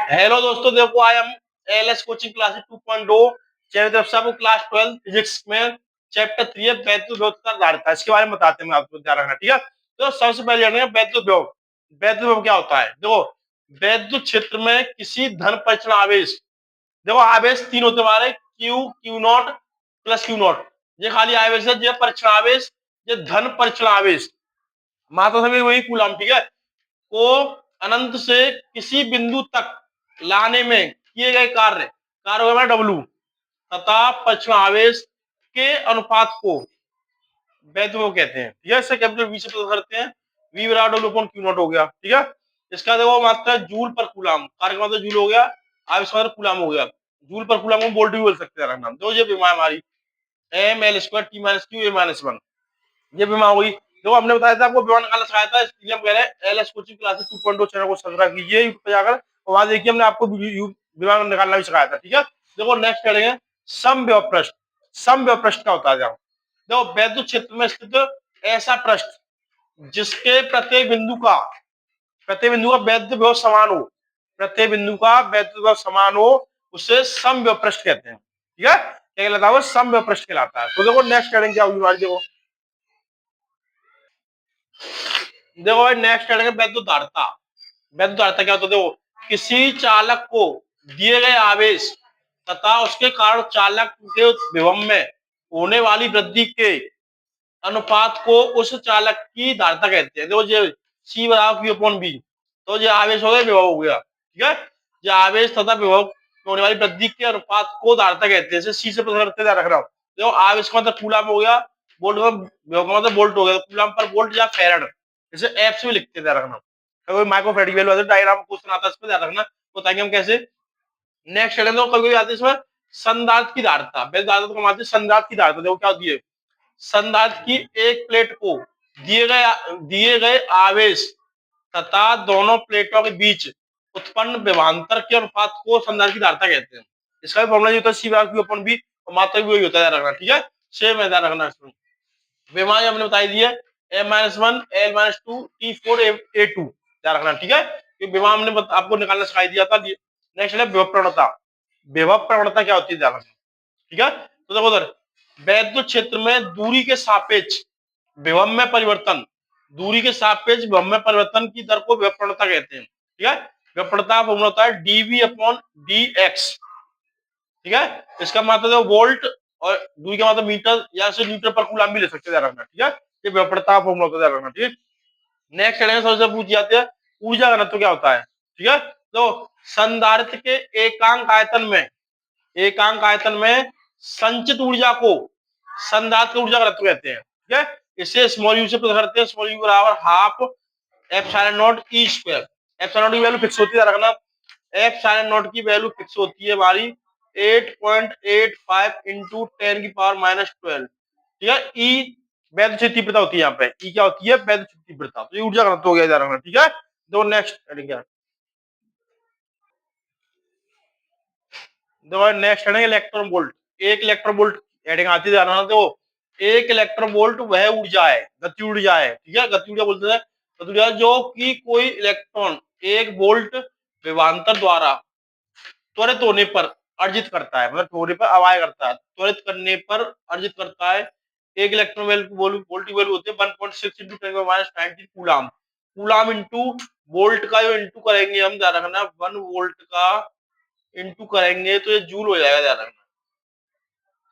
Hello दोस्तों, देखो आज हम एलएस कोचिंग क्लासेस 2.2 चैनल तरफ से आपको क्लास 12 फिजिक्स में चैप्टर 3 है वैद्युत विभव का धारिता, इसके बारे में बताते हैं। मैं आपको ध्यान रखना, ठीक है। तो सबसे पहले जानेंगे वैद्युत विभव। वैद्युत विभव क्या होता है? देखो, वैद्युत क्षेत्र में किसी धन परिचलन आवेश, देखो आवेश तीन होते हमारे, Q, Q not plus Q not. ये खाली आवेश है, ये परिचलन आवेश, ये धन परिचलन आवेश, मात्रा सभी वही कूलम, ठीक है। को अनंत से किसी बिंदु तक लाने में किए गए कार्य होगा डब्लू, तथा परिचलन आवेश के अनुपात को वैद्युत विभव कहते हैं, ठीक है। इससे कैपिटल वी से पता करते हैं, वी बराबर डब्ल्यू अपॉन क्यू नॉट हो गया, ठीक है। इसका देखो मात्रा जूल पर कूलम, कार्य का मतलब जूल हो गया, आवेश का मतलब कूलम हो गया। जूल पर कूलम को वोल्ट भी बोल सकते हैं। दो ये विमा हमारी M L square T minus Q A minus one, ये विमा हुई। देखो हमने बताया था आपको विमा निकालना सिखाया था, इसलिए हम कह रहे हैं एलएस कोचिंग क्लासेस 2.2 चैनल को सब्सक्राइब कीजिए यूट्यूब पे जाकर, और वहां देखिए हमने आपको विमा निकालना भी सिखाया था, ठीक है। देखो नेक्स्ट करेंगे सम विभव पृष्ठ। सम विभव पृष्ठ क्या होता है? देखो वैद्युत क्षेत्र में स्थित ऐसा पृष्ठ जिसके प्रत्येक बिंदु का वैद्युत विभव समान हो, प्रत्येक बिंदु का वैद्युत विभव समान हो, उसे सम विभव पृष्ठ कहते हैं, ठीक है। क्या कहलाता है? वो सम विभव पृष्ठ कहलाता है। तो देखो नेक्स्ट करेंगे क्या होगी, देखो देखो भाई नेक्स्ट करेंगे वैद्युत धारिता। वैद्युत धारिता क्या होता है? देखो, किसी चालक को दिए गए आवेश तथा उसके कारण चालक के विभव में होने वाली वृद्धि के अनुपात को उस चालक की धारिता कहते हैं। देखो ये सी बराबर क्यू अपॉन बी, तो ये आवेश हो गया, विभव हो गया, ठीक है। ये आवेश तथा विभव में होने वाली वृद्धि के अनुपात को धारिता कहते हैं। जैसे सी से पता करते रख रहा हूँ। देखो आवेश का मतलब कूलम हो गया, वोल्ट का विभव का मतलब वोल्ट हो गया, कूलम पर वोल्ट या फेरड, जैसे एफ से भी लिखते ध्यान रखना। कभी माइक्रोफेरेड की वैल्यू डायग्राम क्वेश्चन आता है, इस पर ध्यान रखना, बताएंगे हम कैसे। नेक्स्ट चलेंगे तो कभी आते हैं इसमें संधारित्र की धारिता। वैद्युत धारिता तो कमाते हैं संधारित्र की धारिता। देखो क्या होती है, संधारित्र की एक प्लेट को दिए गए आवेश तथा दोनों प्लेटों के बीच उत्पन्न विभवांतर के अनुपात को संधारित्र की धारिता कहते हैं। इसका भी फॉर्मूला होता है सी बार क्यू अपॉन बी, और मात्रा भी वही होता है, ध्यान रखना, ठीक है। सेम है, ध्यान रखना। विमा हमने बताई दी है M minus one L minus two T four A two, ध्यान रखना, ठीक है। ये विमा हमने आपको निकालना सिखाई दिया था। नेक्स्ट है विभव प्रवणता। विभव प्रवणता क्या होती है, ध्यान रखना, ठीक है। तो देखो उधर वैद्युत क्षेत्र में दूरी के सापेक्ष विभव में परिवर्तन, दूरी के सापेक्ष विभव में परिवर्तन की दर को विभव प्रवणता कहते हैं, ठीक है। विभव प्रवणता फॉर्मूला होता है डीवी अपॉन डी एक्स, ठीक है। इसका मतलब है वोल्ट, और दूरी का मतलब मीटर या से न्यूटन पर कूलम भी ले सकते हैं, ध्यान रखना, ठीक है। ये विभव प्रवणता फॉर्मूला होता है, ध्यान रखना, ठीक है। नेक्स्ट चलेंगे, सबसे पूछ जाते हैं ऊर्जा घनत्व क्या होता है, ठीक है। तो संधारित्र के एकांक आयतन में संचित ऊर्जा को संधारित्र ऊर्जा घनत्व कहते हैं, ठीक है। इसे स्मॉल यू से पता करते हैं, स्मॉल यू बराबर half epsilon not E square. Epsilon not की वैल्यू फिक्स होती है, रखना। एप्सिलॉन नॉट की वैल्यू फिक्स होती है हमारी 8.85 इंटू 10 की पावर माइनस 12, ठीक है। ई वैद्युत क्षेत्र तीव्रता होती है, यहाँ पे ई क्या होती है? वैद्युत क्षेत्र तीव्रता। तो ये ऊर्जा घनत्व हो गया, ध्यान रखना, ठीक है। तो नेक्स्ट क्या, देखो नेक्स्ट है इलेक्ट्रॉन वोल्ट। एक इलेक्ट्रॉन वोल्ट हेडिंग आती है, ध्यान रखना। देखो एक इलेक्ट्रॉन वोल्ट वह ऊर्जा है, गति ऊर्जा है, ठीक है। गति ऊर्जा बोलते हैं गति ऊर्जा जो कि कोई इलेक्ट्रॉन एक वोल्ट विभवांतर द्वारा त्वरित होने पर अर्जित करता है, मतलब होने पर अवाय करता है, त्वरित करने पर अर्जित करता है। एक इलेक्ट्रॉन वोल्ट की वैल्यू होती है 1.6 into 10⁻19 coulomb. Coulomb into volt का जो इंटू करेंगे हम, ध्यान रखना, 1 वोल्ट का इंटू करेंगे तो ये जूल हो जाएगा, ध्यान रखना।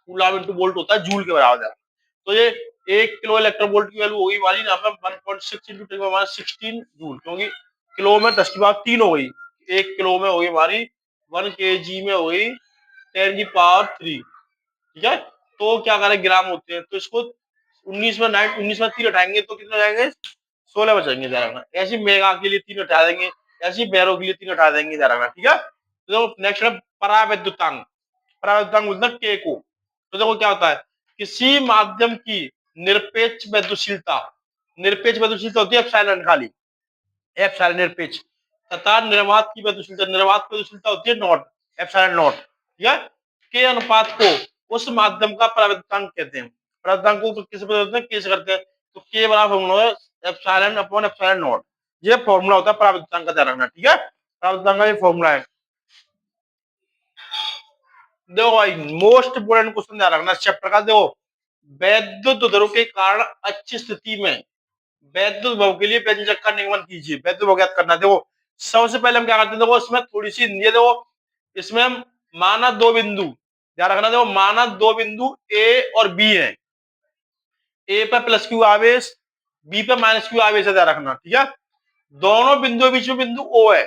कूलम इंटू वोल्ट होता है जूल के बराबर, ध्यान रखना। तो ये 1 किलो इलेक्ट्रॉन वोल्ट की वैल्यू होगी हमारी यहाँ पे 1.6 इंटू 10⁻16 जूल, क्योंकि किलो में 10 की पावर 3 हो गई। 1 किलो में होगी हमारी 1 kg में होगी 10 की पावर 3, ठीक है। तो क्या करें, ग्राम होते हैं, तो इसको 19 में 3 हटाएंगे तो कितने हो जाएंगे? 16 बचेंगे, ध्यान रखना। ऐसी मेगा के लिए 3 हटा देंगे, ऐसी बैरो के लिए 3 हटा देंगे, ध्यान रखना, ठीक है। तो नेक्स्ट है परावैद्युतांक। परावैद्युतांक बोलते हैं के को। तो देखो क्या होता है, किसी माध्यम की निरपेक्ष वैद्युशीलता, निरपेक्ष वैद्युशीलता होती है एप्सिलॉन, खाली एप्सिलॉन निरपेक्ष, तथा निर्वात की वैद्युशीलता, निर्वात की वैद्युशीलता होती है नॉट, एप्सिलॉन नॉट, ठीक है। के अनुपात को उस माध्यम का परावैद्युतांक कहते हैं। परावैद्युतांक को किस करते हैं? कैसे करते हैं? तो के बराबर फॉर्मूला है एप्सिलॉन अपॉन एप्सिलॉन नॉट। ये फॉर्मूला होता है परावैद्युतांक का, ध्यान रखना, ठीक है। परावैद्युतांक का ये फॉर्मूला है। देखो भाई मोस्ट इंपोर्टेंट क्वेश्चन ध्यान रखना चैप्टर का। देखो वैद्युत ध्रुव के कारण अच्छी स्थिति में वैद्युत विभव के लिए व्यंजक का निगमन कीजिए। वैद्युत विभव ज्ञात करना। देखो सबसे पहले हम क्या करते हैं, देखो इसमें थोड़ी सी ये देखो इसमें हम माना दो बिंदु ध्यान रखना। देखो माना दो बिंदु ए और बी है। ए पे प्लस क्यू आवेश, बी पे माइनस क्यू आवेश है, ध्यान रखना। ठीक है, दोनों बिंदु के बीच में बिंदु ओ है।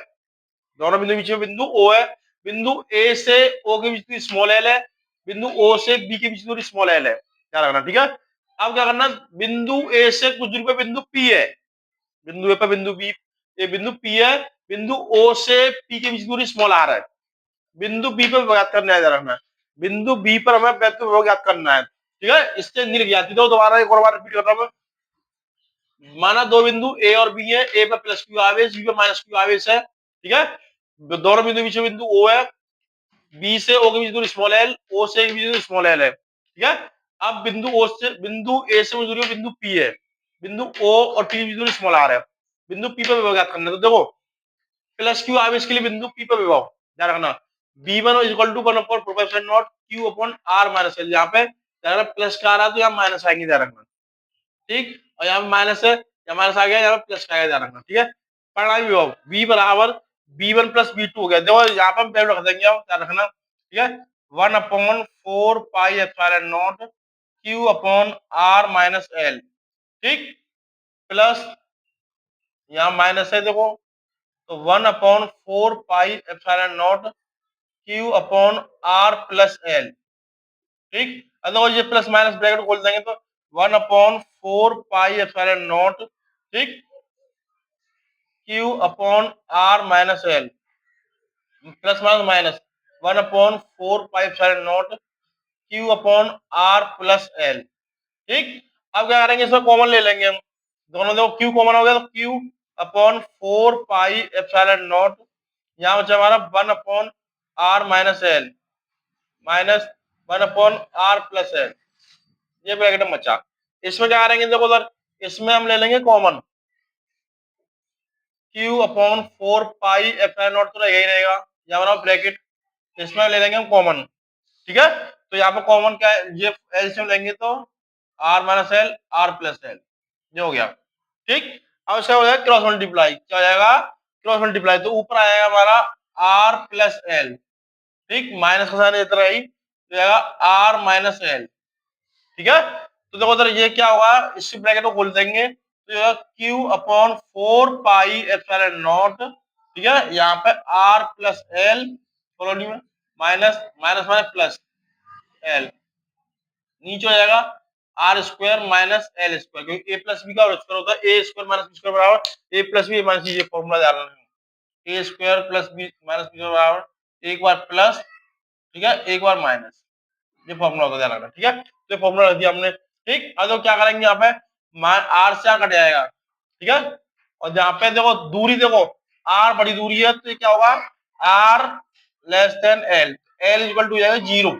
दोनों बिंदु के बीच में बिंदु ओ है। बिंदु ए से ओ के बीच में स्मॉल एल है। बिंदु ओ से बी के बीच में स्मॉल एल है, ध्यान रखना। ठीक है, अब क्या करना, बिंदु ए से कुछ दूर पे बिंदु पी है। बिंदु ए पे बिंदु बी, ये बिंदु पी है। बिंदु ओ से पी के बीच में दूरी स्मॉल आर है। बिंदु बी पर ज्ञात करना है, ध्यान रखना। बिंदु बी पर हमें वैद्युत विभव ज्ञात करना है। ठीक है, इससे नहीं लिख जाती। तो दोबारा एक और बार रिपीट कर रहा हूं। माना दो बिंदु ए और बी है। ए पे प्लस क्यू आवेश, बी पे माइनस क्यू आवेश है। ठीक है, दोनों बिंदु बीच में बिंदु ओ है। बी से ओ के बीच दूरी स्मॉल एल, ओ से बीच दूरी स्मॉल एल है। ठीक है, अब बिंदु ओ से बिंदु ए से दूरी बिंदु पी है। बिंदु ओ और पी की दूरी स्मॉल आर है। बिंदु पी पर विभव ज्ञात करना है। तो देखो प्लस क्यू आवेश के लिए बिंदु पी पर विभव ध्यान रखना। V1 is equal to 1/4 not Q upon R minus L. यहाँ पे प्लस का आ रहा है तो यहाँ माइनस आएंगे, ध्यान रखना। ठीक, और यहाँ पे माइनस है, यहाँ माइनस आ गया, यहाँ पे प्लस का आएगा, ध्यान रखना। ठीक है, परिणामी विभव V बराबर V1 प्लस V2 हो गया। देखो यहाँ पे हम वैल्यू रख देंगे, ध्यान रखना। ठीक है, 1/4 pi epsilon not Q upon R minus L. ठीक, प्लस यहाँ माइनस है देखो, तो 1/4 pi epsilon not Q upon R plus L. ठीक, अगर ये प्लस माइनस ब्रैकेट खोल देंगे तो 1/4 पाई एप्सिलॉन नॉट, ठीक, Q upon R minus L, plus minus minus 1/4 pi epsilon not Q upon R plus L. ठीक, अब क्या करेंगे, इसमें कॉमन ले लेंगे हम। दोनों देखो क्यू कॉमन हो गया तो Q upon 4 pi epsilon not, यहाँ बचा हमारा 1/आर माइनस एल माइनस 1/आर प्लस एल, ये ब्रैकेट में बचा। इसमें क्या करेंगे, देखो उधर इसमें हम ले लेंगे common, Q upon 4 pi epsilon not तो रहेगा ही रहेगा, यहाँ बनाओ ब्रैकेट। इसमें ले लेंगे हम कॉमन। ठीक है, तो यहाँ पे कॉमन क्या है, ये एलसीएम लेंगे तो R minus L R plus L, ये हो गया। ठीक, अब इसका हो जाएगा क्रॉस मल्टीप्लाई। क्या हो जाएगा, क्रॉस मल्टीप्लाई, तो ऊपर आएगा हमारा आर प्लस एल। ठीक, माइनस का साइन इतना ही तो जाएगा आर माइनस एल। ठीक है, तो देखो उधर ये क्या होगा, इसी ब्रैकेट को खोल देंगे तो Q upon 4 pi epsilon not. ठीक है, यहाँ पे आर प्लस एल कॉलोनी में minus minus minus plus L, नीचे हो जाएगा R square minus L square, क्योंकि ए प्लस बी का स्क्वायर होता है। A square minus B square बराबर ए प्लस बी माइनस, ये फॉर्मूला ध्यान रखना। A square plus B minus B बराबर एक बार प्लस, ठीक है, एक बार माइनस, ये फॉर्मूला होता है, ध्यान रखना। ठीक है, तो फॉर्मूला रख दिया हमने। ठीक, अब तो क्या करेंगे, यहाँ पे आर से आर कट जाएगा। ठीक है, और जहाँ पे देखो दूरी, देखो आर बड़ी दूरी है तो ये क्या होगा, R less than L, L equal to जाएगा 0,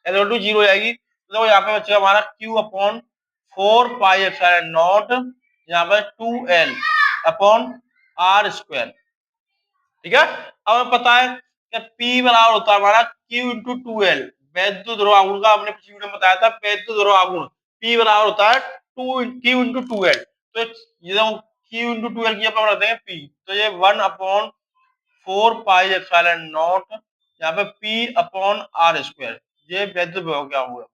एल इक्वल टू 0 जाएगी। तो देखो यहाँ पे बचेगा हमारा Q upon 4 pi epsilon not, यहाँ पे 2l अपॉन आर स्क्वायर। ठीक है, अब हमें पता है कि P बराबर होता है हमारा Q इंटू 2l, वैद्युत ध्रुवागुण का हमने पिछली वीडियो में बताया था। वैद्युत ध्रुवागुण P बराबर होता है Q इंटू 2l। तो ये देखो Q इंटू 2l की अपन रखते हैं P, तो ये 1/4 पाई एप्सिलॉन नॉट, यहाँ पे P अपॉन आर स्क्वायर, ये वैद्युत विभव क्या हुआ,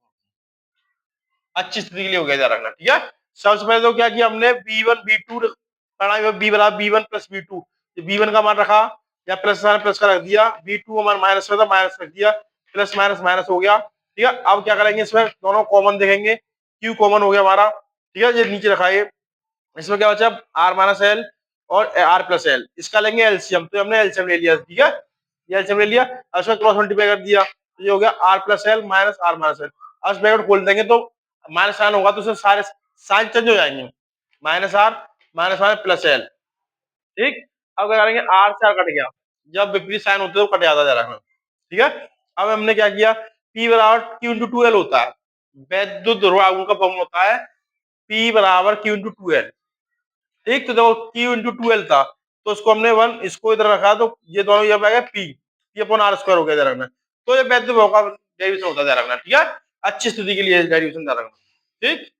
अच्छी स्थिति के लिए हो गया, ध्यान रखना। ठीक है, सबसे पहले तो क्या किया हमने B1 B2 B बराबर B1 प्लस B2, B1 का मान रखा या प्लस का रख दिया, B2 का मान माइनस का था माइनस रख दिया, प्लस माइनस माइनस हो गया। ठीक है, अब क्या करेंगे, इसमें दोनों कॉमन देखेंगे, Q कॉमन हो गया हमारा। ठीक है, ये नीचे रखा है, इसमें क्या बचा आर माइनस एल और आर प्लस एल, इसका लेंगे एलसीएम, तो हमने एलसीएम ले लिया। ठीक है, ये एलसीएम ले लिया, उसमें क्रॉस मल्टीप्लाई कर दिया, तो ये हो गया R plus L minus R minus L. अब ब्रैकेट खोल देंगे तो माइनस साइन होगा तो उसमें सारे साइन चेंज हो जाएंगे, minus R minus R plus L. ठीक, अब क्या करेंगे, आर से आर कट गया, जब विपरीत साइन होते हैं तो कट जाता है, जरा। ठीक है, अब हमने क्या किया, P बराबर Q इंटू 2L होता है, वैद्युत ध्रुवागुण का फॉर्मूला होता है P बराबर Q इंटू 2L। ठीक, तो देखो Q इंटू 2L था तो उसको हमने 1 इसको इधर रखा, तो ये दोनों ये आ गया P अपॉन आर स्क्वायर हो गया, इधर में। तो ये वैद्युत विभव का डेरिवेशन होता है, ध्यान रखना, ठीक है। अच्छी स्थिति के लिए डेरिवेशन ध्यान रखना, ठीक।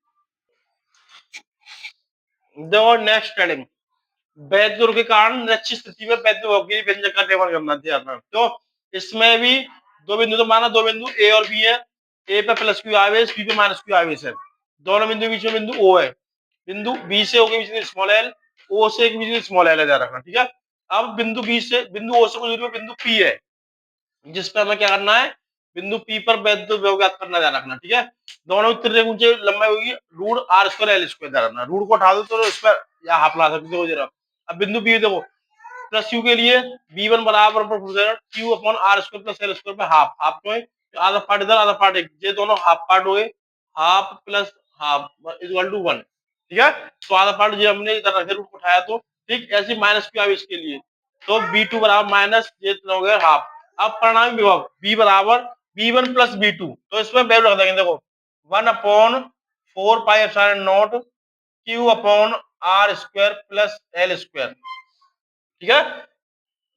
देखो नेक्स्ट हेडिंग, वैध ध्रुव के कारण निश्चित स्थिति में वैध ध्रुव की व्यंजक का निर्माण करना, ध्यान रखना। तो इसमें भी दो बिंदु, तो माना दो बिंदु ए और बी है, ए पे प्लस क्यू आवेश, बी पे माइनस क्यू आवेश है, दोनों बिंदु के बीच में बिंदु ओ है, बिंदु बी से ओ के बीच में स्मॉल एल, ओ से के बीच में स्मॉल एल है, ध्यान रखना, ठीक है। अब बिंदु बी से बिंदु ओ से कुछ दूरी पे बिंदु पी है, जिस पर हमें क्या करना है, बिंदु पी पर वैध ध्रुव ज्ञात करना, ध्यान रखना, ठीक है। दोनों त्रिज्या ऊंचे लंबाई होगी root R square L square, ध्यान रखना, रूट को हटा दो तो इस पर या हाफ ला सकते हो जरा। अब बिंदु बी देखो, प्लस यू के लिए बी वन बराबर Q upon R square plus L square पे हाफ, हाफ तो है आधा पार्ट इधर आधा पार्ट एक, ये दोनों हाफ पार्ट हो गए, half plus half equal to one, ठीक है। तो आधा पार्ट ये हमने इधर रखे, रूट को उठाया तो ठीक, ऐसे माइनस क्यू आवे इसके लिए, तो बी टू बराबर माइनस ये हो गया हाफ। अब परिणामी विभव बी बराबर V one plus V two, तो इसमें वैल्यू रख देंगे, देखो one upon four pi epsilon not Q upon R square plus L square, ठीक है।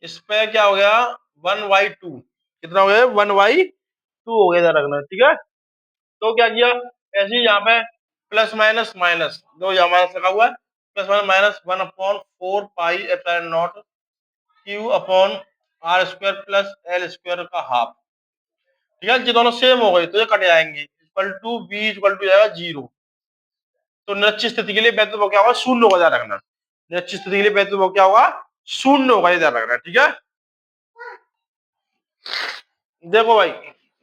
इस पे क्या हो गया, वन बाई टू, कितना हो गया, वन बाई टू हो गया, ध्यान रखना, ठीक है। तो क्या किया, ऐसे ही यहाँ पे प्लस माइनस माइनस, दो यहाँ माइनस लगा हुआ है, plus minus minus one upon four pi epsilon not Q upon R square plus L square का हाफ, ठीक है। ये दोनों सेम हो गए तो ये कट जाएंगे, equal to V equal to जाएगा जीरो। तो निश्चित स्थिति के लिए वैध ध्रुव क्या होगा, शून्य होगा, ध्यान रखना, निश्चित स्थिति के लिए वैध ध्रुव क्या होगा, शून्य होगा, ये ध्यान रखना, ठीक है। देखो भाई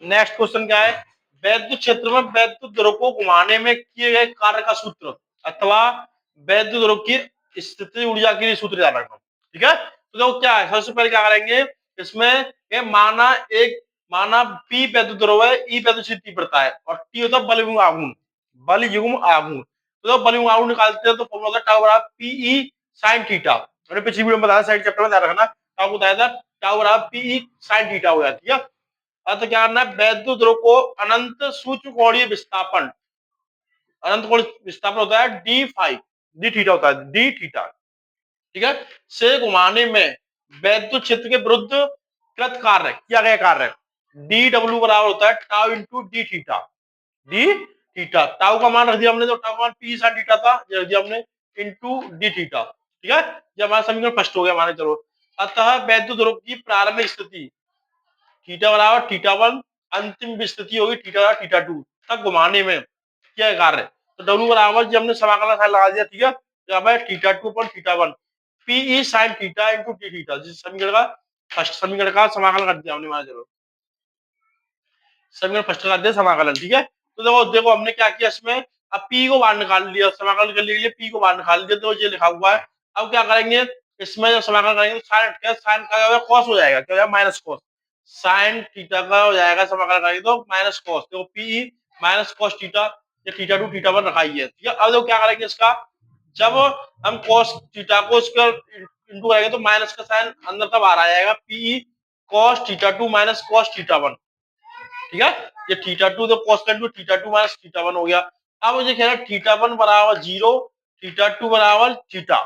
नेक्स्ट क्वेश्चन क्या है, वैद्युत क्षेत्र में वैद्युत ध्रुव को घुमाने में किए गए कार्य का सूत्र अथवा वैद्युत ध्रुव की स्थिति ऊर्जा के लिए सूत्र याद रखना, ठीक है। तो देखो क्या है, सबसे पहले क्या करेंगे, इसमें ये माना पी वैद्युत ध्रुव है, ई वैद्युत स्थिति तीव्रता है, और टी होता है बल युग्म आघूर्ण, बल युग्म आघूर्ण। तो बल युग्म आघूर्ण निकालते हैं तो फॉर्मूला होता है टाउ बराबर पीई sin थीटा, मैंने पिछली वीडियो में बताया, साइड चैप्टर में ध्यान रखना, टाउ बताया था, टाउ बराबर पीई sin थीटा हो जाती है। तो क्या करना है, वैद्युत ध्रुव को अनंत सूक्ष्म कोणीय विस्थापन, अनंत कोणीय विस्थापन होता है डी फाइव, डी थीटा होता है, डी थीटा, ठीक है, से घुमाने में वैद्युत क्षेत्र के विरुद्ध कृत कार्य किया गया कार्य डी डब्ल्यू बराबर होता है tau into D theta, D theta, tau का मान रख दिया हमने, तो टाउ का मान पी साइन थीटा था, ये रख दिया हमने इंटू डी थीटा, ठीक है। ये हमारा समीकरण फर्स्ट हो गया, माने चलो। अतः वैद्युत ध्रुव की प्रारंभिक स्थिति थीटा बराबर थीटा वन, अंतिम स्थिति होगी थीटा बराबर थीटा टू तक घुमाने में क्या कार्य, तो डब्ल्यू बराबर जब हमने समाकलन साइन लगा दिया, ठीक है, तो यहाँ पे थीटा टू पर theta one PE sine theta into D theta, जिस समीकरण का फर्स्ट समीकरण का समाकलन कर दिया हमने, मान चलो समीकरण फर्स्ट कर दिया समाकलन, ठीक है। तो देखो देखो हमने क्या किया इसमें, अब पी को बाहर निकाल लिया, समाकलन करने के लिए पी को बाहर निकाल दिया, तो ये लिखा हुआ है। अब क्या करेंगे, इसमें जब समाकलन करेंगे तो साइन का कॉस हो जाएगा, क्या हो जाएगा, माइनस कॉस, साइन थीटा का हो जाएगा समाकलन करेंगे तो माइनस कॉस, देखो पी माइनस कॉस थीटा, ये थीटा टू थीटा वन रखा ही है, ठीक है। अब देखो क्या करेंगे इसका, जब हम कॉस थीटा को इसका इंटू करेंगे तो माइनस का साइन अंदर तब आ जाएगा, P cos theta two minus cos theta one, ठीक है। ये थीटा टू तो constant to theta two minus theta one हो गया। अब मुझे कह रहा है थीटा वन बराबर जीरो, थीटा टू बराबर थीटा,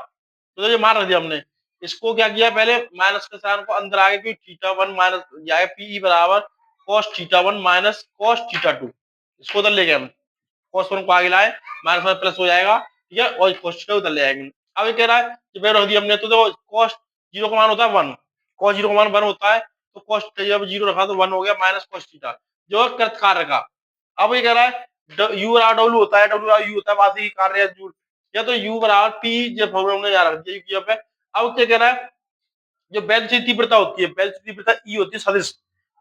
तो ये मान रख दिया हमने। इसको क्या किया, पहले माइनस के साइन को अंदर आ गया, क्योंकि थीटा वन माइनस जाएगा पीई बराबर cos theta one minus cos theta to, इसको उधर ले गए हम, कॉस वन को आगे लाए, माइनस में प्लस हो जाएगा, ठीक है, और कॉस थीटा उधर ले आएंगे। अब ये कह रहा है कि रख दिया हमने, तो देखो कॉस जीरो का मान होता है वन, कॉस जीरो का मान वन होता है, तो कॉस जब जीरो रखा तो वन हो गया माइनस कॉस थीटा, जो है कृत कार्य का। अब ये कह रहा है यू बराबर डब्ल्यू होता है, डब्ल्यू बराबर यू होता है, बाकी कार्य या तो यू बराबर पी, जो फॉर्मूला हमने यहाँ रख दिया पे। अब क्या कह रहा है, जो वैध की तीव्रता होती है, वैध की तीव्रता ई होती है सदिश,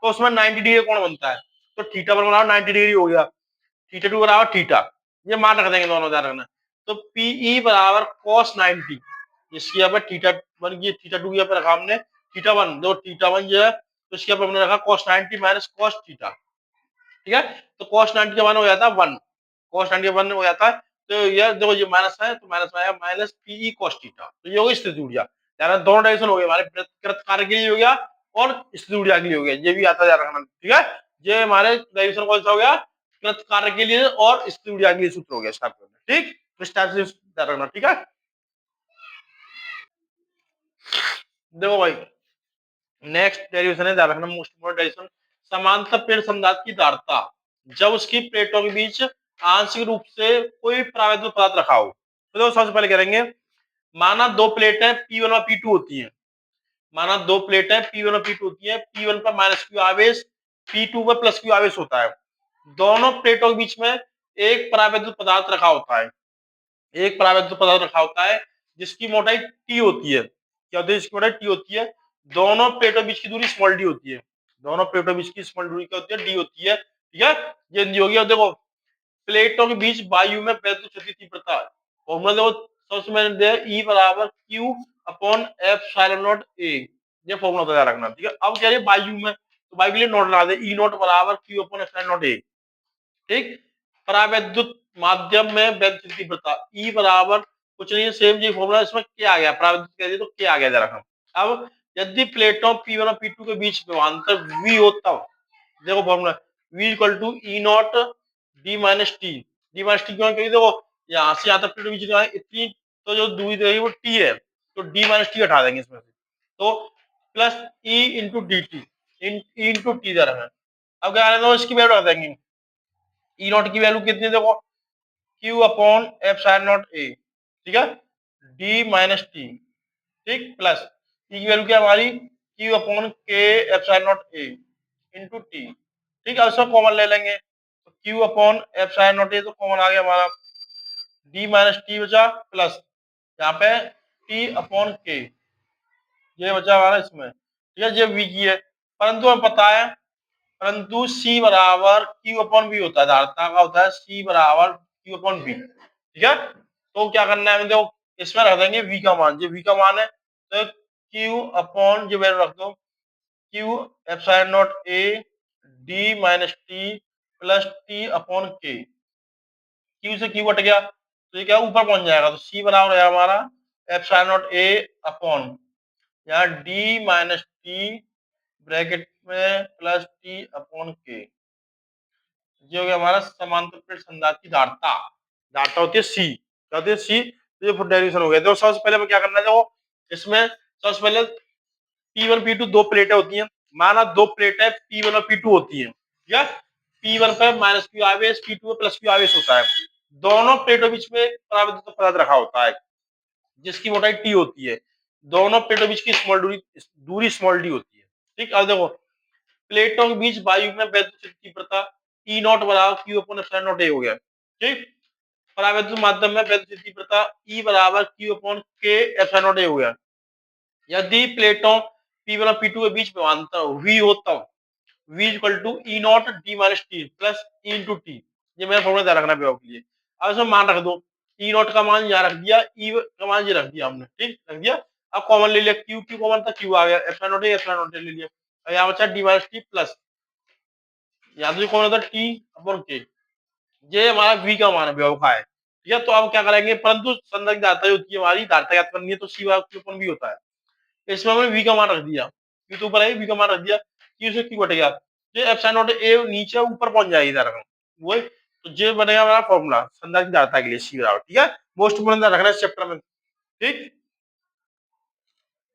तो उसमें 90 डिग्री कोण बनता है, तो थीटा वन बराबर 90 डिग्री हो गया, थीटा टू बराबर थीटा, ये मान रख देंगे दोनों, ध्यान रखना। तो पीई बराबर कॉस 90, इसकी यहाँ पर थीटा वन की थीटा टू यहाँ पे रखा हमने, थीटा वन दो थीटा वन जो है, तो इसके यहाँ पे हमने रखा कॉस 90 माइनस कॉस थीटा, ठीक है। तो कॉस 90 का मान हो जाता है वन, कॉस 90 का वन हो जाता है, तो ये देखो ये माइनस है, तो माइनस में आया माइनस पीई कॉस थीटा, तो ये होगी स्थिति ऊर्जा, यानी दोनों डायरेक्शन हो गए हमारे, कृत कार्य के लिए हो गया और स्थिति ऊर्जा के लिए हो गया, ये भी आता जा रखना, ठीक है। ये हमारे डायरेक्शन कौन सा हो गया, कृत कार्य के लिए और स्थिति ऊर्जा के लिए सूत्र हो गया स्टार्ट करना, ठीक, इस टाइप से ध्यान रखना, ठीक है। देखो भाई नेक्स्ट डेरिवेशन है, ध्यान रखना, मोस्ट इंपोर्टेंट डेरिवेशन, समांतर प्लेट संधारित्र की धारिता जब उसकी प्लेटों के बीच आंशिक रूप से कोई प्रावैद्युत पदार्थ रखा हो। तो सबसे पहले करेंगे, माना दो प्लेटें P1 और P2 होती हैं। माना दो प्लेटें P1 और P2 होती है। P1 पर माइनस क्यू आवेश, P2 पर प्लस क्यू आवेश होता है। दोनों प्लेटों के बीच में एक परावैद्युत पदार्थ रखा होता है। एक परावैद्युत पदार्थ रखा होता है जिसकी मोटाई T होती है। क्या होती है? इसकी मोटाई T होती है। दोनों प्लेटों के बीच की दूरी स्मॉल d होती है। दोनों प्लेटों के बीच की स्मॉल दूरी क्या होती है? d होती है। ठीक है, ये हिंदी हो गया। देखो, प्लेटों के बीच वायु में वैद्युत क्षति तीव्रता फॉर्मूला देखो, सबसे मैंने दिया E बराबर Q upon epsilon not A। ये फॉर्मूला तैयार रखना। ठीक है, अब क्या है वायु में, तो वायु के लिए नोट लगा दे, E नोट बराबर Q upon epsilon not A। ठीक, परावैद्युत माध्यम में वैद्युत तीव्रता E बराबर कुछ नहीं है, सेम जी फॉर्मूला। इसमें क्या आ गया? परावैद्युत कह दिया तो क्या आ गया जरा हम। अब यदि प्लेटों P1 और P2 के बीच विभवांतर V हो तब देखो formula V equal to E नॉट D minus T. D minus T क्यों? क्योंकि देखो यहाँ से यहाँ तक प्लेटों के बीच इतनी तो जो दूरी रहेगी वो T है, तो D माइनस टी हटा देंगे इसमें से, तो plus E into D T into T दे रहा है। अब क्या करेंगे, इसकी वैल्यू रख देंगे। ई नॉट की वैल्यू कितनी देखो, Q upon epsilon not A। ठीक है, D माइनस टी। ठीक, प्लस E की वैल्यू क्या हमारी Q upon K epsilon not A into T. ठीक है, इसको कॉमन ले लेंगे, तो Q upon epsilon not A तो कॉमन आ गया हमारा, D माइनस टी बचा, प्लस यहाँ पे T अपॉन K ये बचा हमारा इसमें। ठीक है, ये V की है, परंतु हमें पता है, परंतु C बराबर Q अपॉन V होता है, धारिता का होता है C बराबर Q अपॉन V। ठीक है, तो क्या करना है, देखो इसमें रख देंगे V का मान। जो V का मान है तो Q अपॉन जो वैल्यू रख दो, Q epsilon not A D minus T plus T upon K। Q से Q कट गया तो ये क्या ऊपर पहुंच जाएगा, तो C बराबर है हमारा एप्सिलॉन नॉट A अपॉन यहाँ D माइनस टी ब्रैकेट में प्लस T अपॉन K। ये हो गया हमारा समांतर प्लेट संधारित्र की धारिता। धारिता होती है C, क्या होती है C। तो ये डेरिवेशन हो गया। तो सबसे पहले क्या करना है, देखो इसमें सबसे पहले P1 P2 दो प्लेटें होती हैं। माना दो प्लेटें P1 और P2 होती हैं। ठीक है, P1 पे माइनस क्यू आवेश, P2 पे प्लस क्यू आवेश होता है। दोनों प्लेटों के बीच में एक परावैद्युत पदार्थ रखा होता है जिसकी मोटाई T होती है। दोनों प्लेटों के बीच की स्मॉल दूरी स्मॉल d होती है। ठीक, अब देखो प्लेटों के बीच वायु में वैद्युत तीव्रता E नॉट बराबर Q upon epsilon not A हो गया। ठीक, परावैद्युत माध्यम में वैद्युत तीव्रता E बराबर Q upon K epsilon not A हो गया। यदि प्लेटों P1 और P2 के बीच विभवांतर V हो तब V इक्वल टू E नॉट D minus T plus E into T. ये मेरा फॉर्मूला ध्यान रखना प्रयोग के लिए। अब इसमें मान रख दो, E नॉट का मान यहाँ रख दिया, E का मान ये रख दिया हमने। ठीक, रख दिया। अब कॉमन ले लिया, Q कॉमन था, Q आ गया, epsilon not A epsilon not A ले लिया। अब यहाँ बचा D माइनस टी प्लस यहाँ तो कौन होता है T अपॉन K। ये हमारा V का मान है, विभव का है। ठीक है, तो अब क्या करेंगे, परंतु संदर्भ धारिता जो होती है हमारी, धारिता याद करनी है तो C बराबर Q अपॉन V होता है। इसमें हमने V का मान रख दिया, Q तो ऊपर है, V का मान रख दिया, Q से Q कट गया, ये एप्सिलॉन नॉट A नीचे ऊपर पहुंच जाएगी इधर वो, तो ये बनेगा हमारा फॉर्मूला संदर्भ धारिता के लिए C बराबर। ठीक है, मोस्ट इंपोर्टेंट रखना है इस चैप्टर में। ठीक,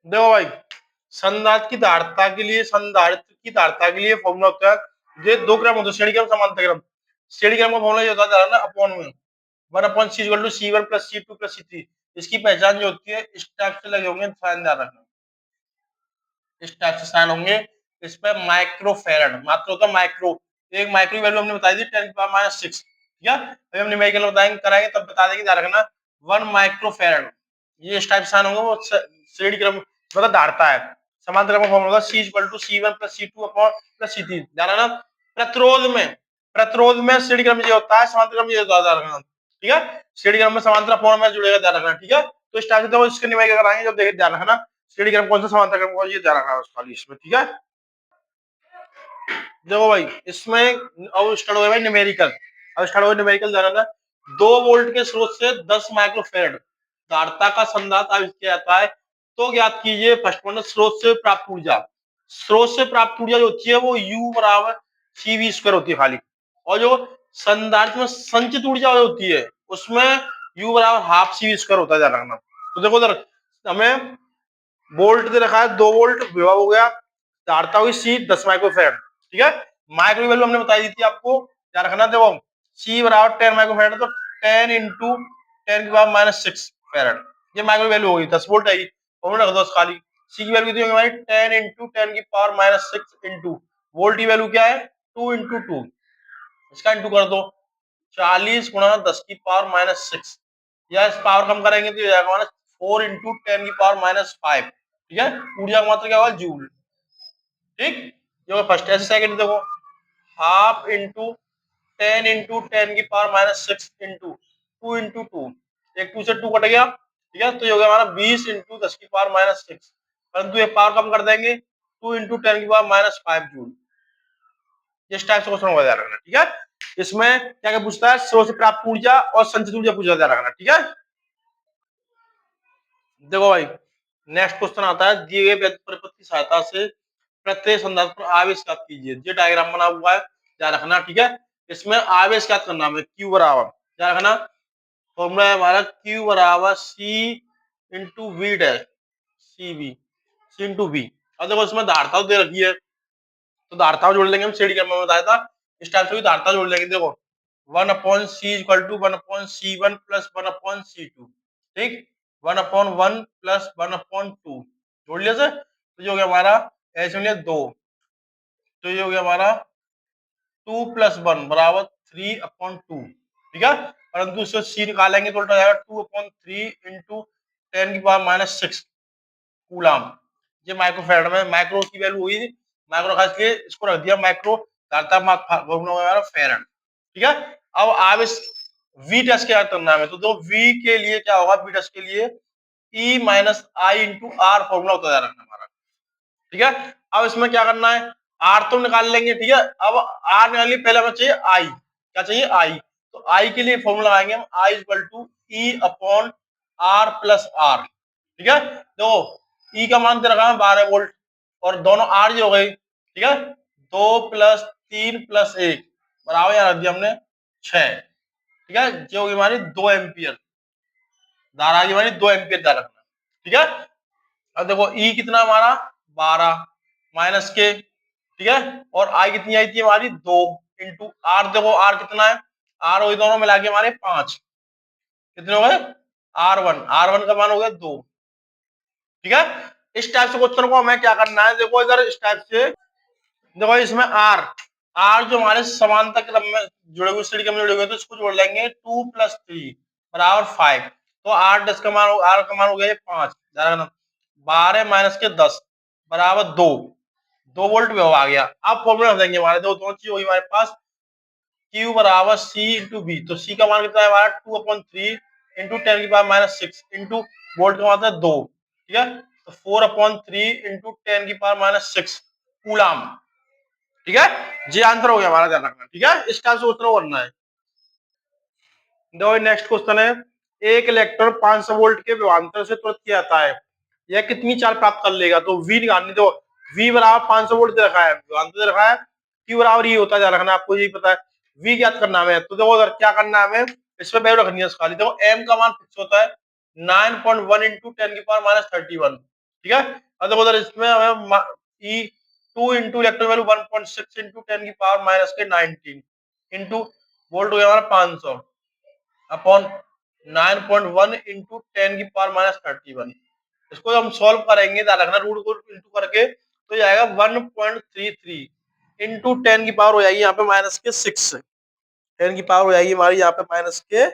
देखो भाई संधारित्र की धारिता के लिए, संधारित्र की धारिता के लिए फॉर्मूला होता है, ये दो क्रम होते हैं, श्रेणी क्रम समांतर क्रम। श्रेणी क्रम का फॉर्मूला ये होता है ना अपॉन में 1 upon C equal to C1 plus C2 plus C3। इसकी पहचान जो होती है इस टाइप से लगे होंगे, ध्यान रखना, इस टाइप से साइन होंगे। इस पे माइक्रो फेरड मात्र होता है, माइक्रो। एक माइक्रो वैल्यू हमने बताई थी 10⁻⁶। ठीक है, अभी हम न्यूमेरिकल बताएंगे कराएंगे तब बता देंगे, ध्यान रखना 1 माइक्रो फेरड। ये इस टाइप साइन होंगे, वो श्रेणी क्रम मतलब धारता है। समांतर क्रम formula C equal to C1 plus C2 upon plus C3। ध्यान रखना, प्रतिरोध में श्रेणी क्रम ये होता है, समांतर क्रम ये होता है, ध्यान रखना। ठीक है, श्रेणी क्रम में समांतर फॉर्म में जुड़ेगा, ध्यान रखना। ठीक है, तो इस टाइप से देखो इसके न्यूमेरिकल कराएंगे जब देखें, ध्यान रखना श्रेणी क्रम कौन सा समांतर क्रम कौन, ये ध्यान रखना खाली इसमें। ठीक है, देखो भाई इसमें अब स्टार्ट हो गया भाई न्यूमेरिकल। अब स्टार्ट हो गया न्यूमेरिकल, ध्यान रखना 2 वोल्ट के स्रोत से 10 माइक्रोफैराड धारिता का संधारित्र आविष्कृत किया जाता है। तो ज्ञात कीजिए फर्स्ट पॉइंट, स्रोत से प्राप्त ऊर्जा। स्रोत से प्राप्त ऊर्जा जो होती है वो U बराबर CV स्क्वायर होती है खाली, और जो संधारित्र में संचित ऊर्जा होती है उसमें U बराबर हाफ CV स्क्वायर होता है, ध्यान रखना। तो देखो उधर हमें वोल्ट दे रखा है, 2 वोल्ट विभव हो गया, धारिता हुई C 10 माइक्रोफैराड। ठीक है। माइक्रो वैल्यू हमने बताई दी थी आपको, याद रखना। देखो सी बराबर 10 माइक्रोफैराड, तो 10 इंटू 10 की पावर -6 फैराड, ये माइक्रो वैल्यू होगी, 10 वोल्ट आएगी। फॉर्मूला रख दो खाली। सी की वैल्यू कितनी होगी हमारी 10 इंटू 10 की पावर -6 इंटू वोल्ट की वैल्यू क्या है 2 इंटू 2, इसका इंटू कर दो 40 गुणा 10 की पावर -6, या इस पावर कम करेंगे तो ये जाएगा हमारा 4 इंटू 10 की पावर -5, ठीक है। ऊर्जा का मात्रा क्या होगा जूल, ठीक। ये फर्स्ट है। सेकंड देखो हाफ इंटू 10 इंटू 10 की पावर -6 इंटू 2 इंटू 2, एक 2 से 2 कट गया, ठीक है। तो ये हो गया हमारा 20 इंटू 10 की पावर -6, परंतु ये पावर कम कर देंगे 2 इंटू 10 की पावर -5 जूल। इस टाइप से क्वेश्चन होगा, ध्यान रखना, ठीक है। इसमें क्या क्या पूछता है, स्रोत से प्राप्त ऊर्जा और संचित ऊर्जा पूछा, ध्यान रखना, ठीक है। देखो भाई नेक्स्ट क्वेश्चन आता है, दिए गए व्यक्त परिपथ की सहायता से प्रत्येक संधारित्र पर आवेश ज्ञात कीजिए। ये डायग्राम बना हुआ है, ध्यान रखना, ठीक है। इसमें आवेश ज्ञात करना है, क्यू बराबर, ध्यान रखना, फॉर्मूला है हमारा क्यू बराबर C into V dash, C V, C into V. अब देखो इसमें धारता दे रखी है, तो धारता जोड़ लेंगे हम, सीढ़ी का मैं बताया था, इस टाइप से भी धारता जोड़ लेंगे। देखो 1/c equal to 1/c1 plus 1/c2, ठीक, 1/1 प्लस 1/2 जोड़ लिया सर। तो ये हो गया हमारा ऐसे में 2, तो ये हो गया हमारा 2 + 1 बराबर 3/2, ठीक है। परंतु इससे c निकालेंगे तो उल्टा जाएगा 2/3 इंटू 10 की पावर -6 कूलाम। ये माइक्रोफैराड में माइक्रो की वैल्यू हुई थी, माइक्रो खास के इसको रख दिया माइक्रो, फैराड, ठीक है। अब आवेश वी टेस्ट क्या करना है, तो दो वी के लिए क्या होगा, वी टेस्ट के लिए E - I into R formula होता है हमारा, ठीक है। अब इसमें क्या करना है, आर तो निकाल लेंगे, ठीक है। अब आर निकालने पहले हमें चाहिए आई, क्या चाहिए आई, तो आई के लिए फॉर्मूला लगाएंगे हम, I equal to E upon R plus R, ठीक है। तो ई का मान दे रखा है 12 वोल्ट, और दोनों आर जो हो गई, ठीक है, 2 + 3 + 1 बराबर यहाँ रख दिया हमने 6, ठीक है। जो होगी हमारी 2 एम्पियर धारा की, हमारी 2 एम्पियर धारा रखना, ठीक है। अब देखो ई कितना हमारा 12 माइनस के, ठीक है, और आई कितनी आई थी हमारी 2 इंटू आर, देखो आर कितना है, आर वही दोनों मिला के हमारे 5, कितने हो गए R1 का मान हो गया 2, ठीक है। इस टाइप से क्वेश्चन को हमें क्या करना है, देखो इधर इस टाइप से, देखो इसमें आर, आर जो हमारे समांतर क्रम में जुड़े हुए, श्रेणी क्रम में जुड़े हुए, तो इसको जोड़ लेंगे 2 + 3 बराबर 5, तो आर का मान हो गया 5, 12 माइनस के 10 बराबर 2 वोल्ट विभव आ गया। अब फॉर्मूला रख देंगे हमारे, दो दोनों चीज होगी हमारे पास, Q बराबर C इंटू बी, तो C का मान कितना है हमारा 2/3 इंटू 10 की पावर -6 इंटू वोल्ट का मतलब 2, ठीक है, तो 4/3 इंटू 10 की पावर -6 कूलाम, ठीक है। ये आंसर हो गया हमारा, ध्यान रखना, ठीक है। इस टाइप से क्वेश्चन करना है। देखो नेक्स्ट क्वेश्चन है, एक इलेक्ट्रॉन 500 वोल्ट के विभवांतर से तुरंत किया जाता है, यह कितनी चार्ज प्राप्त कर लेगा, तो वी निकालनी, तो वी बराबर 500 वोल्ट दे रखा है, विभवांतर दे रखा है, क्यू बराबर ये होता है, ध्यान रखना, आपको यही पता है, वी ज्ञात करना है। तो देखो अगर क्या करना है हमें, इसमें वैल्यू रखनी है खाली। देखो एम का मान फिक्स होता है 9.1 इंटू 10 की पावर -31, ठीक है। और देखो उधर इसमें हमें ई 2 इंटू इलेक्ट्रॉन वैल्यू 1.6 इंटू 10 की पावर -19 इंटू वोल्ट हो गया हमारा 500 अपॉन 9.1 इंटू 10 की पावर -31। इसको हम सॉल्व करेंगे, ध्यान रखना, रूट को इंटू करके तो जाएगा 1.33 इंटू 10 की पावर हो जाएगी यहाँ पे -6, 10 की पावर हो जाएगी हमारी यहाँ पे -13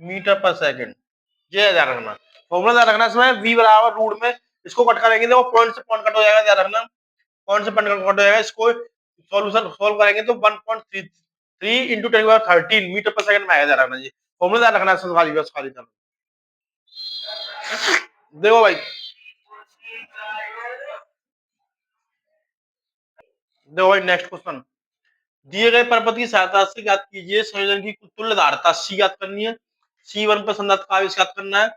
मीटर पर सेकंड। ये ध्यान रखना, फॉर्मूला ध्यान रखना, इसमें v बराबर रूट में इसको कट करेंगे, देखो पॉइंट से पॉइंट कट हो जाएगा, ध्यान रखना, पॉइंट से पॉइंट कट हो जाएगा, इसको सॉल्यूशन सॉल्व करेंगे तो 1.33 इंटू 10 मीटर पर सेकंड में आएगा, ध्यान रखना जी। फॉर्मूला ध्यान रखना, खाली बस खाली ध्यान। देखो भाई नेक्स्ट क्वेश्चन, दिए गए परपथ की सहायता से ज्ञात कीजिए संयोजन की तुल्य धारता, सी ज्ञात करनी है, C1 पर संधारित्र का आवेश ज्ञात करना है,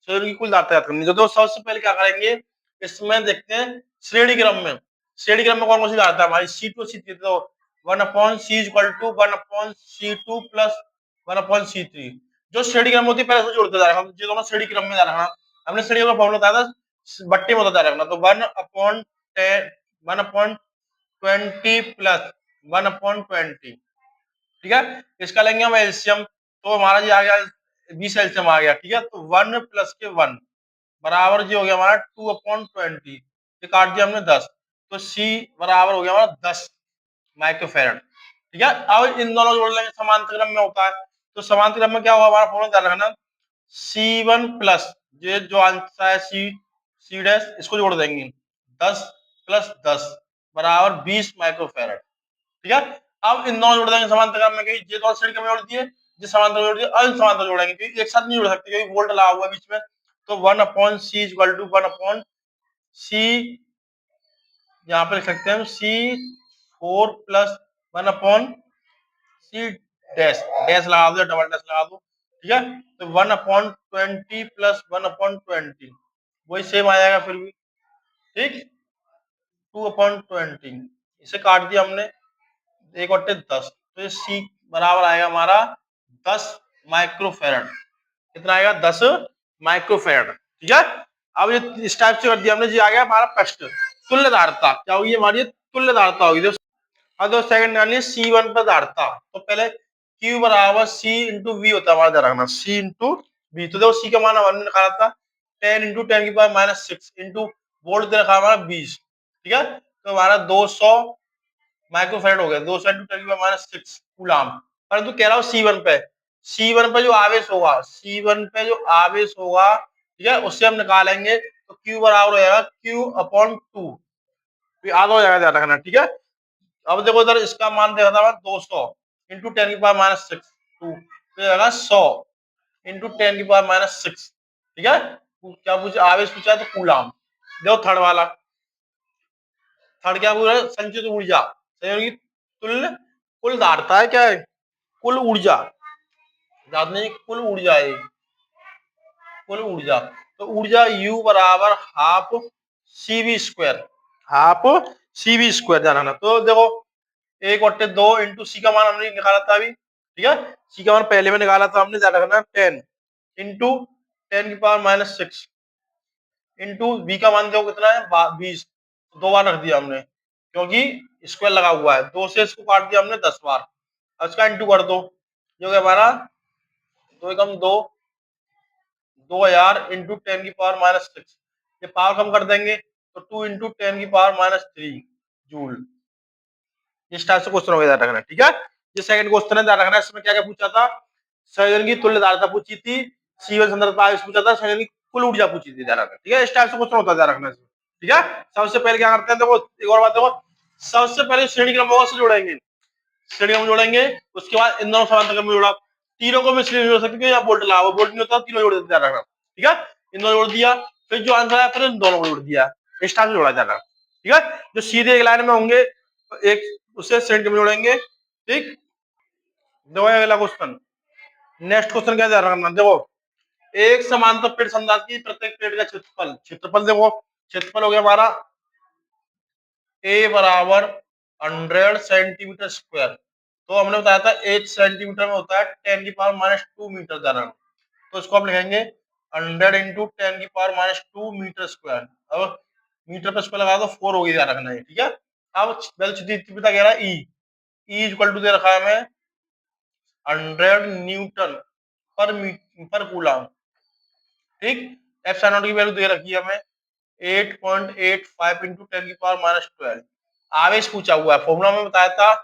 संयोजन की कुल धारता ज्ञात करनी है। तो सबसे पहले क्या करेंगे, इसमें देखते हैं श्रेणी क्रम में, श्रेणी क्रम में कौन कौन सी धारता है हमारी C2 C3, तो 1/C equal to 1/C2 plus 1/C3, जो श्रेणी क्रम होती है पहले से जोड़ते जा रहे हैं हम, ये दोनों श्रेणी क्रम में जा रहा है, हमने श्रेणी का फॉर्मूला बताया था बट्टी में होता ध्यान रखना। तो 1/10 1/20 प्लस 1/20, ठीक है। इसका लेंगे हम एलसीएम, तो हमारा जी आ गया 20 एलसीएम आ गया, ठीक है। तो 1 प्लस के 1 बराबर जी हो गया हमारा 2/20, ये काट दिया हमने 10, तो सी बराबर हो गया हमारा 10 माइक्रोफेरेड, ठीक है। अब इन दोनों जोड़ लेंगे, समांतर क्रम में होता है, तो समांतर क्रम में क्या होगा हमारा फॉर्मूला ध्यान रखना, C1 प्लस ये जो आंसर है सी डैश, इसको जोड़ देंगे 10 प्लस 10 बराबर 20 माइक्रोफेरेड, ठीक है। अब इन दोनों जोड़ देंगे समांतर क्रम में, ये दोनों श्रेणी क्रम में जोड़ दिए, जिस समांतर जोड़ दिए, अब समांतर जोड़ेंगे क्योंकि एक साथ नहीं जोड़ सकते क्योंकि वोल्ट लगा हुआ है बीच में। तो 1/c इक्वल टू 1/c, यहाँ पे लिख सकते हैं C4 plus 1/c dash, dash लगा दो, डबल डैश लगा दो, ठीक है। तो 1/20 प्लस 1/20 वही सेम आ जाएगा फिर भी, ठीक। 2/20 इसे काट दिया हमने, 1/10, तो ये सी बराबर आएगा हमारा 10 माइक्रोफेरेड। कितना आएगा 10 माइक्रोफेरेड, ठीक है। अब ये इस टाइप से कर दिया हमने, जी आ गया हमारा प्रश्न तुल्यधारता क्या होगी हमारी, तुल्यधारता होगी। अब जो सेकंड निकालिए C1 पर धारता, तो पहले Q बराबर C इंटू वी होता है हमारा, ध्यान रखना C इंटू वी। तो देखो C का मान हमने निकाला था 10 इंटू 10 की पावर माइनस 6 इंटू वोल्ट दे रखा हमारा 20, ठीक है। तो हमारा 200 माइक्रोफेरेड हो गया, 200 इंटू 10 की पावर माइनस 6 कूलाम। परंतु कह रहा हूँ C1 पे, C1 पे जो आवेश होगा, C1 पे जो आवेश होगा, ठीक है, उससे हम निकालेंगे तो Q बराबर हो जाएगा Q/2, आधा हो जाएगा, ध्यान रखना, ठीक है। अब देखो इधर इसका मान देखा था 200 इंटू 10 की पावर माइनस 6 2, तो जाएगा 100 इंटू 10 की पावर माइनस 6, ठीक है। क्या पूछा, आवेश पूछा है तो कूलाम। देखो थर्ड वाला, थर्ड क्या पूछ रहा है, संचित ऊर्जा, तुल्य कुल धारता है, क्या है कुल ऊर्जा, याद नहीं, कुल ऊर्जा है, कुल ऊर्जा। तो ऊर्जा U बराबर half CV square, half CV square, ध्यान रखना। तो देखो 1/2 इंटू सी का मान हमने निकाला था अभी, ठीक है। सी का मान पहले में निकाला था हमने, ध्यान रखना 10 इंटू 10 की पावर माइनस 6 इंटू बी का मान देखो कितना है 20, दो बार रख दिया हमने क्योंकि स्क्वायर लगा हुआ है, दो से इसको काट दिया हमने 10 बार, अब इसका इंटू कर दो, जो कि हमारा 2 कम 2 2000 इंटू 10 की पावर माइनस 6, ये पावर कम कर देंगे तो 2 इंटू 10 की पावर माइनस 3 जूल। इस टाइप से क्वेश्चन हो गया, ध्यान रखना, ठीक है। ये सेकंड क्वेश्चन है, ध्यान रखना, इसमें क्या क्या पूछा था, संयोजन की तुल्यधारता पूछी थी, C1 संदर्भ आवेश पूछा था, संयोजन की कुल ऊर्जा पूछी थी, ध्यान रखना, ठीक है। इस टाइप से क्वेश्चन होता है, ध्यान रखना इसमें, ठीक है। सबसे पहले क्या करते हैं, देखो एक और बात देखो, सबसे पहले श्रेणी क्रमों से जोड़ेंगे, श्रेणी क्रम जोड़ेंगे, उसके बाद इन दोनों समांतर क्रम में जोड़ा, तीनों को भी श्रेणी जोड़ सकते हैं, यहाँ बोल्ट लगा हुआ, बोल्ट नहीं होता, तीनों जोड़ देते, ध्यान रखना, ठीक है। इन दोनों जोड़ दिया, फिर जो आंसर आया फिर इन दोनों को जोड़ दिया, इस टाइप से जोड़ा, ध्यान रखना, ठीक है। जो सीधे एक लाइन में होंगे एक उससे श्रेणी क्रम जोड़ेंगे, ठीक। देखो अगला क्वेश्चन, नेक्स्ट क्वेश्चन क्या ध्यान रखना, देखो एक समांतर प्लेट संधारित्र की प्रत्येक प्लेट का क्षेत्रफल, क्षेत्रफल देखो, क्षेत्रफल हो गया हमारा A बराबर 100 सेंटीमीटर स्क्वायर, तो हमने बताया था 8 सेंटीमीटर में होता है 10 की पावर माइनस 2 मीटर, ध्यान, तो इसको हम लिखेंगे 100 इंटू 10 की पावर माइनस 2 मीटर स्क्वायर। अब मीटर पर स्क्वायर लगा दो 4 होगी, ध्यान रखना है, ठीक है। अब तीव्रता कह रहा है ई इक्वल टू दे रखा है हमें 100 न्यूटन पर कूलम, ठीक। एप्सिलॉन नॉट की वैल्यू दे रखी है हमें 8.85 इंटू 10 की पावर माइनस 12, आवेश पूछा हुआ है, फॉर्मूला में बताया था,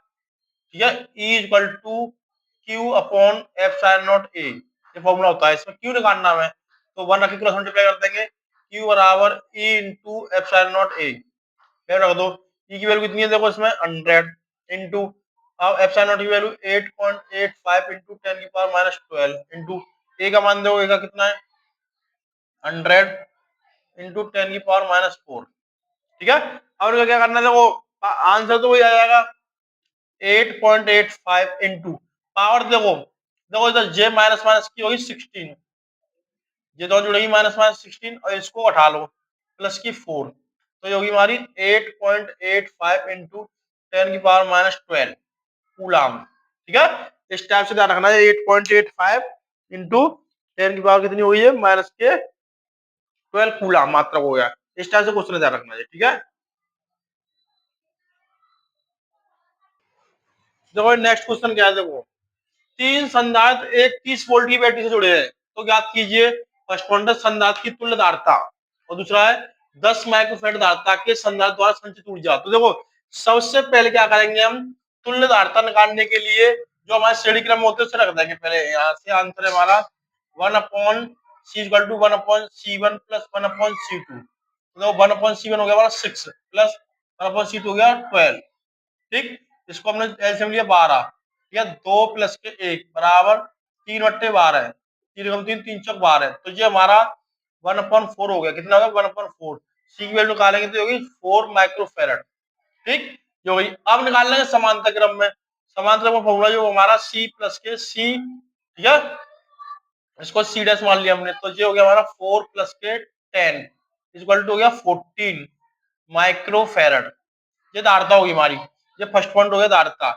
ठीक है। E equal to Q upon epsilon not A, ये फॉर्मूला होता है, इसमें Q निकालना है, तो 1 रख के क्रॉस मल्टीप्लाई कर देंगे, Q बराबर E into epsilon not A, फिर रख दो, E की वैल्यू कितनी है देखो इसमें 100 इंटू, अब एप्सिलॉन नॉट की वैल्यू 8.85 इंटू 10 की पावर माइनस 12 इंटू A का मान देखो, A का कितना है 100 इंटू 10 की पावर माइनस 4, ठीक है। और क्या करना है देखो, आंसर तो वही आ जाएगा 8.85 इंटू पावर, देखो देखो इधर जे माइनस माइनस की होगी 16, ये दोनों जुड़ेगी माइनस माइनस 16 और इसको उठा लो प्लस की 4, तो ये होगी हमारी 8.85 इंटू 10 की पावर माइनस 12 कूलाम, ठीक है। इस टाइप से ध्यान रखना है, 8.85 इंटू 10 की पावर कितनी हुई है माइनस के 12 कूलम मात्रक हो गया। इस टाइप से क्वेश्चन ध्यान रखना है, ठीक है। देखो नेक्स्ट क्वेश्चन क्या है, देखो तीन संधारित्र एक 30 वोल्ट की बैटरी से जुड़े हैं, तो ज्ञात कीजिए फर्स्ट पॉइंट संधारित्र की तुल्य धारिता, और दूसरा है 10 माइक्रोफैराड धारिता के संधारित्र द्वारा संचित ऊर्जा। तो देखो सबसे पहले क्या करेंगे हम, तुल्य धारिता निकालने के लिए जो हमारे श्रेणी क्रम होते हैं उसे रख देंगे पहले। यहाँ से आंसर है हमारा 1/C=1/C1 प्लस 1/C2। तो 1/C1 हो गया हमारा 6 प्लस 1/C2 हो गया 12, ठीक। इसको हमने एलसीएम लिया 12, या 2 प्लस के 1 बराबर 3/12, 3×3 = 12। तो ये हमारा 1/4 हो गया। कितना होगा 1/4। सी की वैल्यू निकालेंगे तो होगी 4 माइक्रोफेरेड, ठीक। जो भाई अब निकाल लेंगे समांतर क्रम में। समांतर क्रम का फॉर्मूला जो हमारा C प्लस के C, ठीक है, इसको C डैश मान लिया हमने। तो ये हो गया हमारा 4 प्लस के 10 इक्वल टू हो गया 14 माइक्रोफेरेड। ये धारिता होगी हमारी। ये फर्स्ट पॉइंट हो गया धारिता।